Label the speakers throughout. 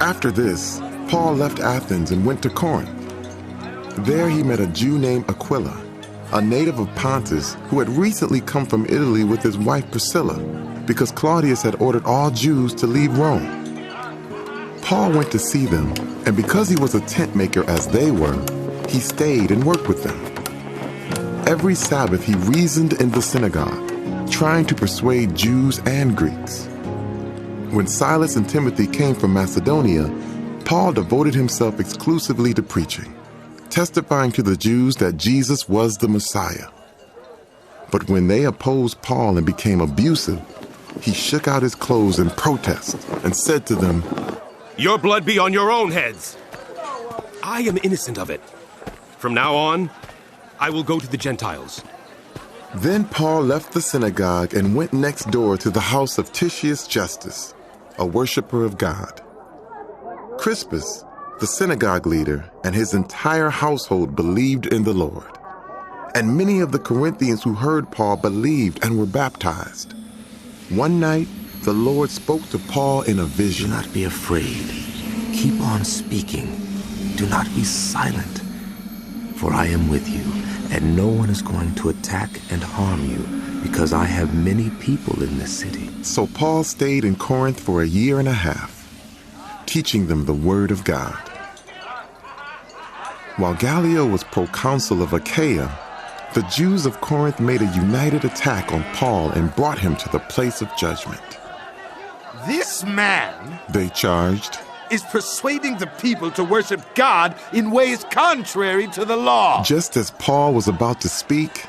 Speaker 1: After this, Paul left Athens and went to Corinth. There he met a Jew named Aquila, a native of Pontus who had recently come from Italy with his wife Priscilla, because Claudius had ordered all Jews to leave Rome. Paul went to see them, and because he was a tent maker as they were, he stayed and worked with them. Every Sabbath he reasoned in the synagogue, trying to persuade Jews and Greeks. When Silas and Timothy came from Macedonia, Paul devoted himself exclusively to preaching, testifying to the Jews that Jesus was the Messiah. But when they opposed Paul and became abusive, he shook out his clothes in protest and said to them,
Speaker 2: "Your blood be on your own heads. I am innocent of it. From now on, I will go to the Gentiles."
Speaker 1: Then Paul left the synagogue and went next door to the house of Titius Justus, a worshiper of God. Crispus, the synagogue leader, and his entire household believed in the Lord. And many of the Corinthians who heard Paul believed and were baptized. One night, the Lord spoke to Paul in a vision.
Speaker 3: "Do not be afraid. Keep on speaking. Do not be silent. For I am with you, and no one is going to attack and harm you, because I have many people in this city."
Speaker 1: So Paul stayed in Corinth for a year and a half, teaching them the word of God. While Gallio was proconsul of Achaia, the Jews of Corinth made a united attack on Paul and brought him to the place of judgment.
Speaker 4: "This man,"
Speaker 1: they charged,
Speaker 4: "is persuading the people to worship God in ways contrary to the law."
Speaker 1: Just as Paul was about to speak,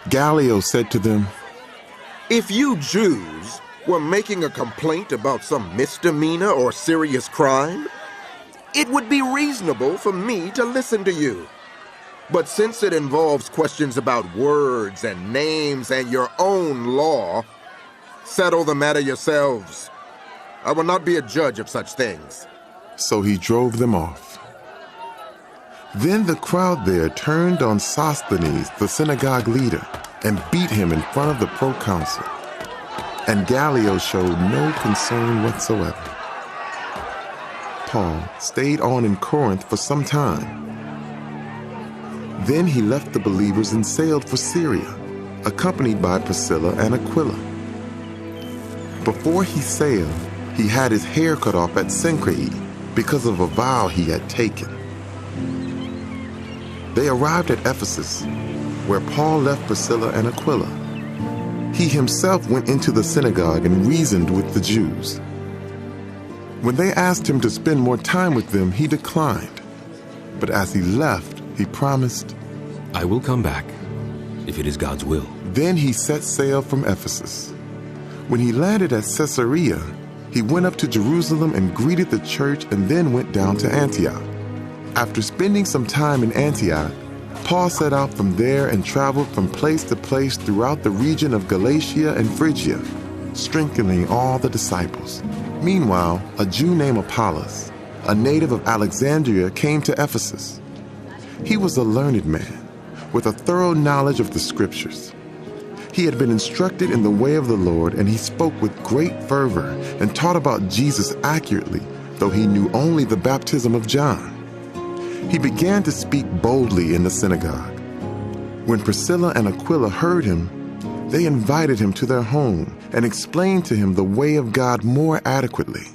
Speaker 1: Gallio said to them,
Speaker 5: "If you Jews were making a complaint about some misdemeanor or serious crime, it would be reasonable for me to listen to you. But since it involves questions about words and names and your own law, settle the matter yourselves. I will not be a judge of such things."
Speaker 1: So he drove them off. Then the crowd there turned on Sosthenes, the synagogue leader, and beat him in front of the proconsul. And Gallio showed no concern whatsoever. Paul stayed on in Corinth for some time. Then he left the believers and sailed for Syria, accompanied by Priscilla and Aquila. Before he sailed, he had his hair cut off at Cenchreae because of a vow he had taken. They arrived at Ephesus, where Paul left Priscilla and Aquila. He himself went into the synagogue and reasoned with the Jews. When they asked him to spend more time with them, he declined. But as he left, he promised,
Speaker 2: "I will come back, if it is God's will."
Speaker 1: Then he set sail from Ephesus. When he landed at Caesarea, he went up to Jerusalem and greeted the church and then went down to Antioch. After spending some time in Antioch, Paul set out from there and traveled from place to place throughout the region of Galatia and Phrygia, strengthening all the disciples. Meanwhile, a Jew named Apollos, a native of Alexandria, came to Ephesus. He was a learned man, with a thorough knowledge of the scriptures. He had been instructed in the way of the Lord, and he spoke with great fervor and taught about Jesus accurately, though he knew only the baptism of John. He began to speak boldly in the synagogue. When Priscilla and Aquila heard him, they invited him to their home and explained to him the way of God more adequately.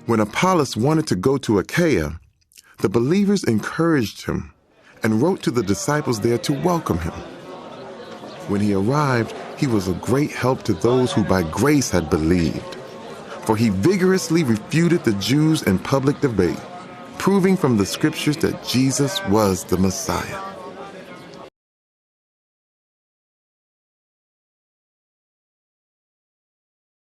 Speaker 1: When Apollos wanted to go to Achaia, the believers encouraged him and wrote to the disciples there to welcome him. When he arrived, he was a great help to those who by grace had believed, for he vigorously refuted the Jews in public debate, proving from the scriptures that Jesus was the Messiah.